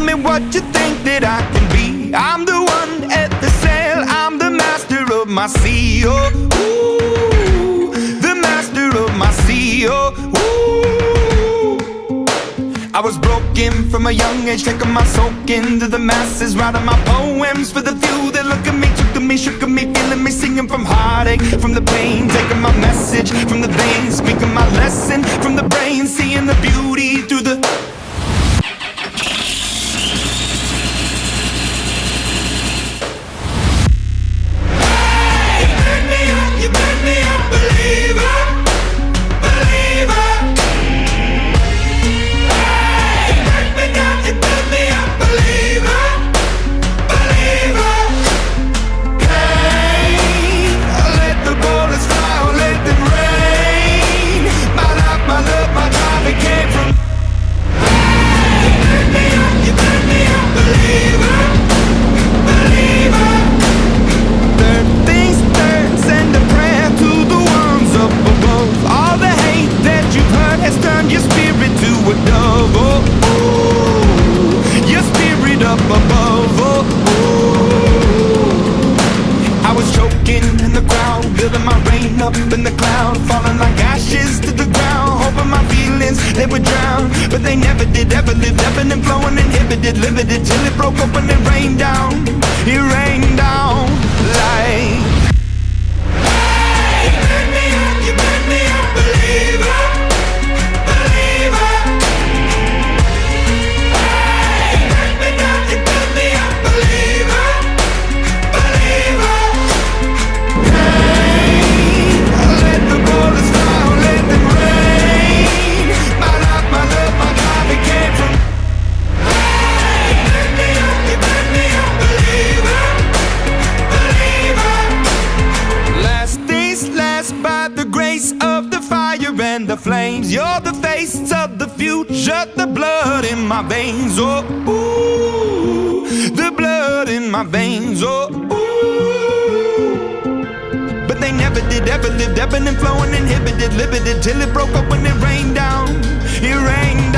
me what you think that I can be. I'm the one at the sail, I'm the master of my sea. Oh, ooh, the master of my sea. Oh, ooh. I was broken from a young age, taking my soak into the masses, writing my poems for the few that look at me, took to me, shook at me, feeling me, singing from heartache, from the pain, taking my message from the veins, speaking my lesson from the brain, seeing the beauty through the up in the cloud, falling like ashes to the ground, hoping my feelings, they would drown, but they never did, ever lived, ebbing and flowing, inhibited, limited, till it broke open and rained down, it rained down like hey, you made me a believer, believer. Hey, you made me down, you made me a believer, believer. The flames, you're the face of the future, the blood in my veins, oh, ooh, the blood in my veins, oh, ooh. But they never did, ever lived, ebbing and flowing, inhibited, limited, till it broke up when it rained down, it rained